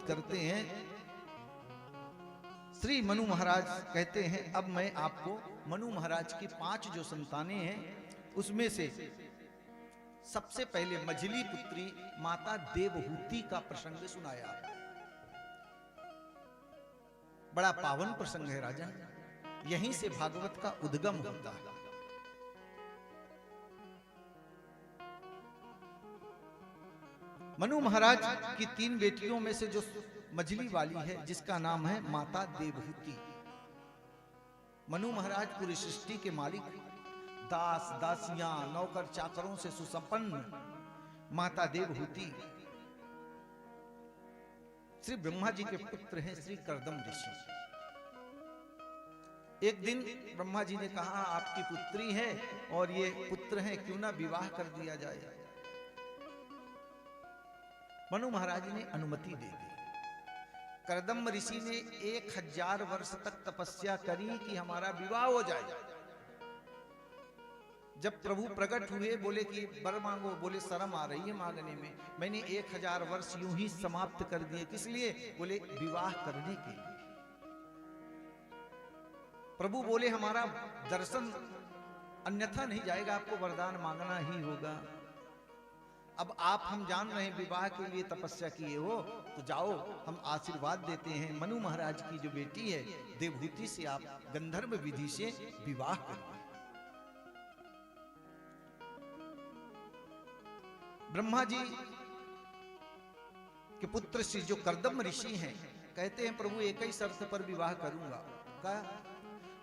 करते हैं। श्री मनु महाराज कहते हैं, अब मैं आपको मनु महाराज की 5 जो संतानें हैं उसमें से सबसे पहले मझली पुत्री माता देवहूति का प्रसंग सुनाया। बड़ा पावन प्रसंग है राजन, यहीं से भागवत का उद्गम होता है। मनु महाराज की 3 बेटियों में से जो मझली वाली है जिसका नाम है माता देवहूति। मनु महाराज पूरी सृष्टि के मालिक, दास दासियां नौकर चाकरों से सुसंपन्न माता देवहूति श्री ब्रह्मा जी के पुत्र हैं, श्री कर्दम ऋषि। एक दिन ब्रह्मा जी ने कहा, आपकी पुत्री है और ये पुत्र है, क्यों ना विवाह कर दिया जाए। मनु महाराज ने अनुमति दे दी। कर्दम ऋषि ने 1000 वर्ष तक तपस्या करी कि हमारा विवाह हो जाए। जब प्रभु प्रकट हुए, बोले कि वर मांगो, बोले शर्म आ रही है मांगने में। मैंने 1000 वर्ष यूं ही समाप्त कर दिए, किस लिए? बोले विवाह करने के लिए। प्रभु बोले हमारा दर्शन अन्यथा नहीं जाएगा, आपको वरदान मांगना ही होगा। अब आप, हम जान रहे हैं विवाह के लिए तपस्या किए हो, तो जाओ हम आशीर्वाद देते हैं। मनु महाराज की जो बेटी है देवहूति से आप गंधर्व विधि से विवाह करें। ब्रह्मा जी के पुत्र श्री जो कर्दम ऋषि हैं कहते हैं, प्रभु एक ही शर्त पर विवाह करूंगा। क्या?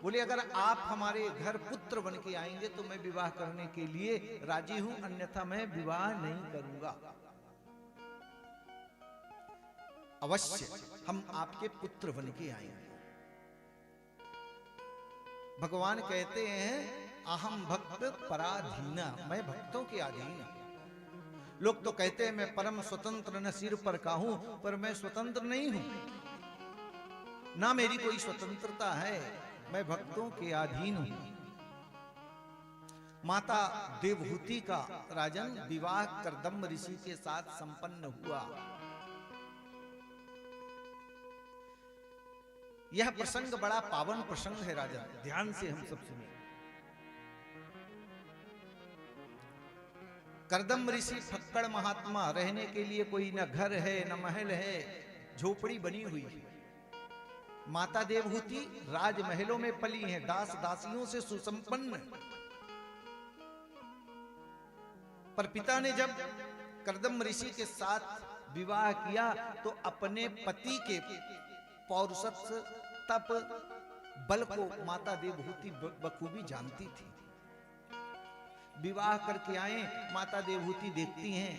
बोले अगर आप हमारे घर पुत्र बन के आएंगे तो मैं विवाह करने के लिए राजी हूं, अन्यथा मैं विवाह नहीं करूंगा। अवश्य हम आपके पुत्र बन के आएंगे। भगवान कहते हैं, अहम भक्त पराधीना, मैं भक्तों के अधीन। लोग तो कहते हैं मैं परम स्वतंत्र न सिर पर का हूं, पर मैं स्वतंत्र नहीं हूं, ना मेरी कोई स्वतंत्रता है, मैं भक्तों के अधीन हूं। माता देवहूति का राजन विवाह कर्दम ऋषि के साथ संपन्न हुआ। यह प्रसंग बड़ा पावन प्रसंग है राजन, ध्यान से हम सब सुनिए। कर्दम ऋषि फक्कड़ महात्मा, रहने के लिए कोई न घर है न महल है, झोपड़ी बनी हुई है। माता देवहूति राजमहलों में पली हैं, दास दासियों से सुसंपन्न। पर पिता ने जब कर्दम ऋषि के साथ विवाह किया तो अपने पति के पौरुषत्व तप बल को माता देवहूति बखूबी जानती थी। विवाह करके आए, माता देवहूति देखती हैं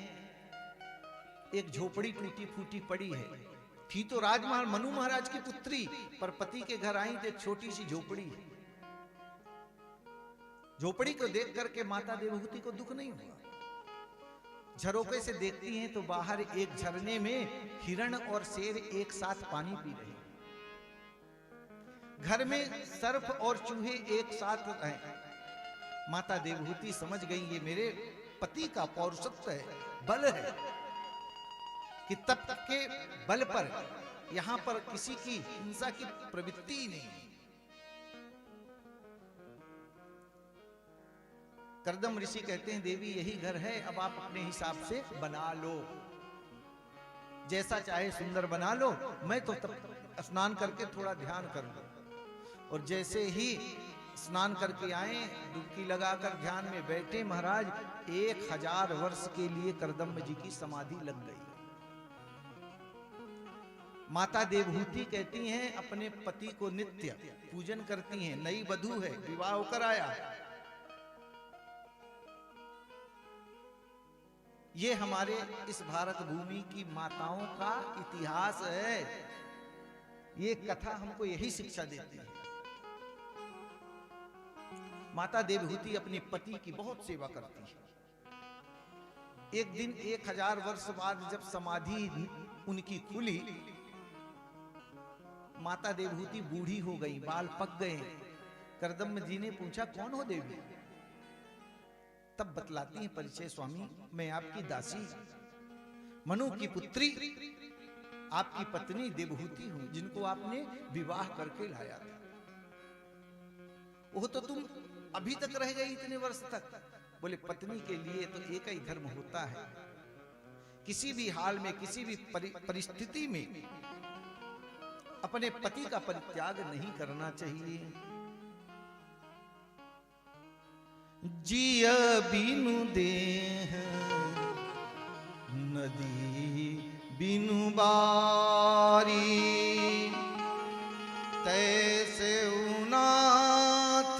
एक झोपड़ी टूटी फूटी पड़ी है। थी तो राजमहल मनु महाराज की पुत्री, पर पति के घर आई तो एक छोटी सी झोपड़ी। झोपड़ी को देख करके माता देवहूति को दुख नहीं हुआ। झरोके से देखती हैं तो बाहर एक झरने में हिरण और शेर एक साथ पानी पी रहे। घर में सर्प और चूहे एक साथ हैं। माता देवहूति समझ गई ये मेरे पति का पौरुषत्व है, बल है, कि तप के बल पर यहां पर किसी की हिंसा की प्रवृत्ति ही नहीं है। कर्दम ऋषि कहते हैं, देवी यही घर है, अब आप अपने हिसाब से बना लो, जैसा चाहे सुंदर बना लो, मैं तो तब स्नान करके थोड़ा ध्यान करूंगा। और जैसे ही स्नान करके आए, डुबकी लगाकर ध्यान में बैठे, महाराज 1000 वर्ष के लिए कर्दम जी की समाधि लग गई। माता देवहूति कहती हैं, अपने पति को नित्य पूजन करती हैं, नई वधू है, विवाह होकर आया। ये हमारे इस भारत भूमि की माताओं का इतिहास है। ये कथा हमको यही शिक्षा देती है। माता देवहूति अपने पति की बहुत सेवा करती है। एक दिन 1000 वर्ष बाद जब समाधि उनकी खुली, माता देवहूति बूढ़ी हो गई, बाल पक गए। कर्दम जी ने पूछा, कौन हो देवी? तब बतलाती हैं परिचय, स्वामी मैं आपकी दासी मनु की पुत्री आपकी पत्नी देवहूति हूं, जिनको आपने विवाह करके लाया था। वो तो तुम अभी तक रह गई इतने वर्ष तक। बोले पत्नी के लिए तो एक ही धर्म होता है, किसी भी हाल में, किसी भी परिस्थिति में अपने पति का परित्याग नहीं करना चाहिए। जिया बिनु देह नदी बिनु बारी, तैसे उनाथ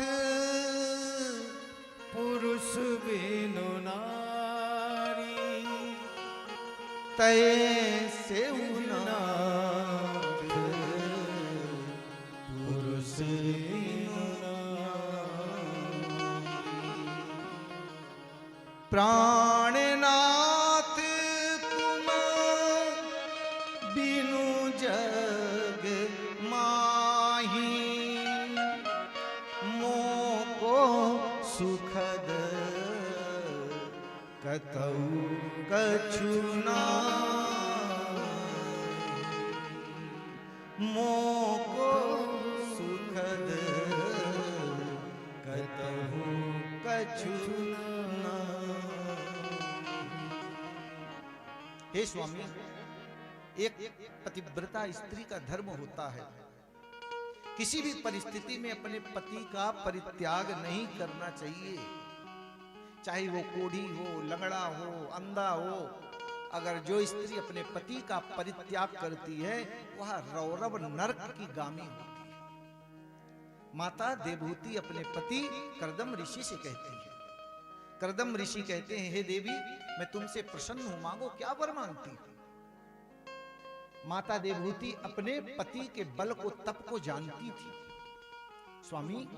पुरुष बिनु नारी, तैसे उनाथ पुरुष बिनु प्राणनाथ तुम बिनु जग माही, मोको सुखद कतऊ कछु नाहि, मोको सुखद कतऊ कछु नाहि। हे स्वामी, एक पतिव्रता स्त्री का धर्म होता है किसी भी परिस्थिति में अपने पति का परित्याग नहीं करना चाहिए। चाहे वो कोढ़ी हो, लंगड़ा हो, अंधा हो, अगर जो स्त्री अपने पति का परित्याग करती है वह रौरव नरक की गामी होती है। माता देवहूति अपने पति कर्दम ऋषि से कहती है। कर्दम ऋषि कहते हैं, हे देवी, मैं तुमसे प्रसन्न हूं, मांगो, क्या वर मांगती हो? माता देवहूति अपने पति के बल को, तप को जानती थी। स्वामी,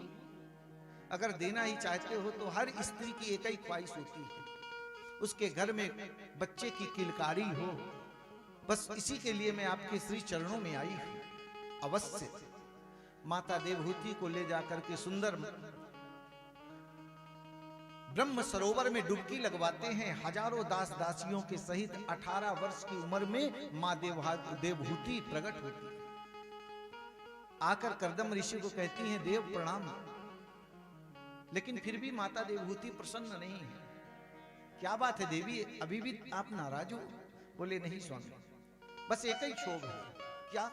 अगर देना ही चाहते हो तो हर स्त्री की एक ही ख्वाहिश होती है, उसके घर में बच्चे की किलकारी हो। बस इसी के लिए मैं आपके श्री चरणों में आई हूं। अवश्य माता देवहूति को ले जाकर के सुंदर ब्रह्म सरोवर में डुबकी लगवाते हैं। हजारों दास दासियों के सहित 18 वर्ष की उम्र में मां देवहूति प्रकट होती है। आकर कर्दम ऋषि को कहती हैं, देव प्रणाम। लेकिन फिर भी माता देवहूति प्रसन्न नहीं है। क्या बात है देवी, अभी भी आप नाराज हो? बोले नहीं स्वामी, बस एक ही क्षोभ है। क्या?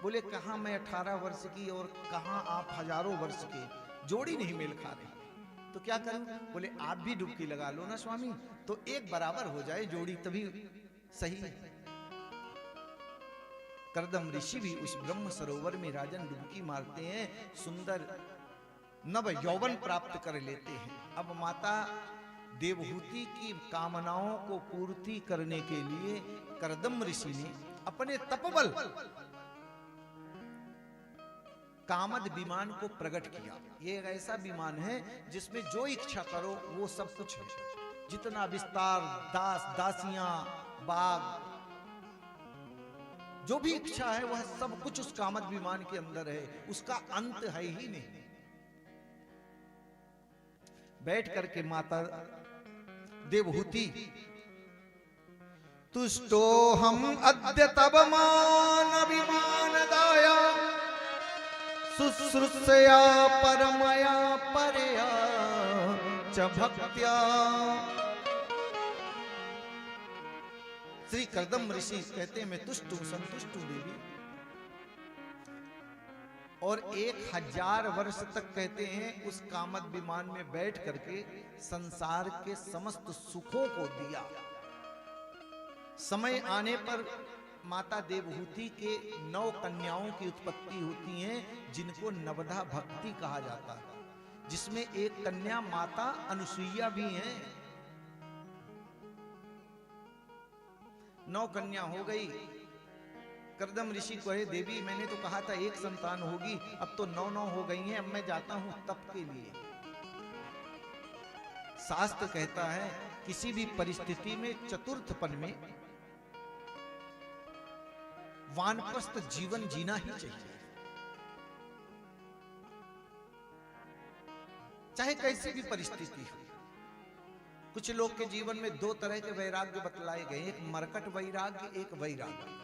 बोले कहां मैं 18 वर्ष की और कहां आप हजारों वर्ष के, जोड़ी नहीं मेल खा रही। तो क्या करूं? बोले आप भी डुबकी लगा लो ना स्वामी, तो एक बराबर हो जाए जोड़ी, तभी सही है। कर्दम ऋषि भी उस ब्रह्म सरोवर में राजन डुबकी मारते हैं, सुंदर नव यौवन प्राप्त कर लेते हैं। अब माता देवहूति की कामनाओं को पूर्ति करने के लिए कर्दम ऋषि ने अपने तपबल कामद विमान को प्रकट किया। ये एक ऐसा विमान है जिसमें जो इच्छा करो वो सब कुछ है। जितना विस्तार, दास दासियां, बाग, जो भी इच्छा है वह सब कुछ उस कामद विमान के अंदर है। उसका अंत है ही नहीं। बैठ करके माता देवहूति, तुष्टो हम अद्य तब मान विमान दाया, शुश्रूषया परमया परया च भक्त्या। श्री कर्दम ऋषि कहते हैं, मैं तुष्ट हूं, संतुष्ट हूं देवी। और 1000 वर्ष तक कहते हैं उस कामद विमान में बैठ करके संसार के समस्त सुखों को दिया। समय आने पर माता देवहूति के 9 कन्याओं की उत्पत्ति होती है, जिनको नवधा भक्ति कहा जाता है, जिसमें एक कन्या माता अनुसुईया भी हैं। 9 कन्या हो गई। कर्दम ऋषि कहे, देवी मैंने तो कहा था एक संतान होगी, अब तो 9 हो गई हैं, अब मैं जाता हूं तप के लिए। शास्त्र कहता है किसी भी परिस्थिति में, चतुर्थपन में वानप्रस्थ जीवन जीना ही चाहिए, चाहे कैसी भी परिस्थिति हो। कुछ लोग के जीवन में 2 तरह के वैराग्य बतलाए गए, एक मरकट वैराग्य, एक वैराग्य।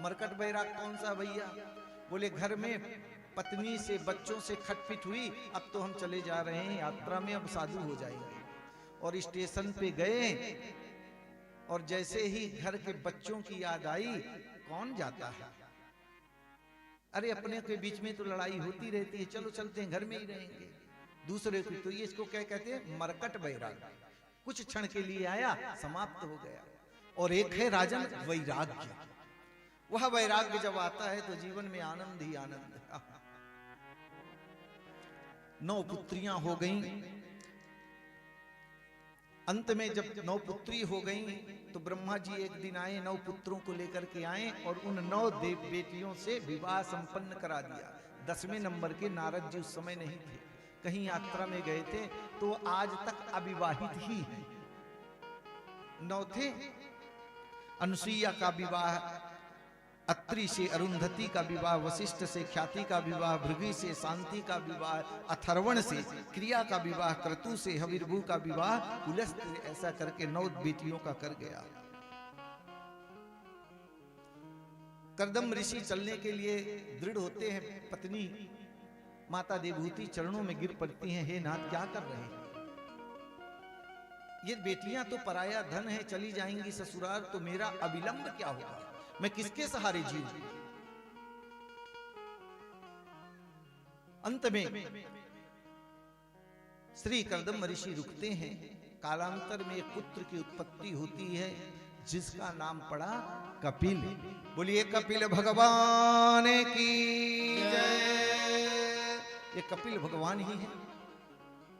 मरकट बैराग कौन सा भैया? बोले घर में पत्नी से बच्चों से खटपिट हुई, अब तो हम चले जा रहे हैं यात्रा में, अब साधु हो जाएंगे। और स्टेशन पे गए और जैसे ही घर के बच्चों की याद आई, कौन जाता है? अरे अपने के बीच में तो लड़ाई होती रहती है, चलो चलते हैं, घर में ही रहेंगे। दूसरे को तो ये इसको क्या कहते हैं? मरकट बैराग। कुछ क्षण के लिए आया, समाप्त हो गया। और एक है राजन वैराग्य। वह वैराग्य जब आता है तो जीवन में आनंद ही आनंद है। 9 पुत्रियां हो गईं। अंत में जब 9 पुत्री हो गईं तो ब्रह्मा जी एक दिन आए, 9 पुत्रों को लेकर के आए और उन 9 देव बेटियों से विवाह संपन्न करा दिया। 10वें नंबर के नारद जी उस समय नहीं थे, कहीं यात्रा में गए थे, तो आज तक अविवाहित ही है। 9 थे। अनुसुईया का विवाह, अत्रि से अरुंधति का विवाह, वशिष्ठ से ख्याति का विवाह, भृगु से शांति का विवाह, अथर्वण से क्रिया का विवाह, क्रतु से हविर्भु का विवाह, पुलस्त्य, ऐसा करके 9 बेटियों का कर गया। कर्दम ऋषि चलने के लिए दृढ़ होते हैं, पत्नी माता देवहूति चरणों में गिर पड़ती हैं, हे नाथ क्या कर रहे हैं? ये बेटियां तो पराया धन है, चली जाएंगी ससुराल, तो मेरा अविलंब क्या होगा? मैं किसके सहारे जीऊं? अंत में श्री कर्दम ऋषि रुकते हैं। कालांतर में एक पुत्र की उत्पत्ति होती है जिसका नाम पड़ा कपिल। बोलिए कपिल भगवान की जय। ये कपिल भगवान ही है।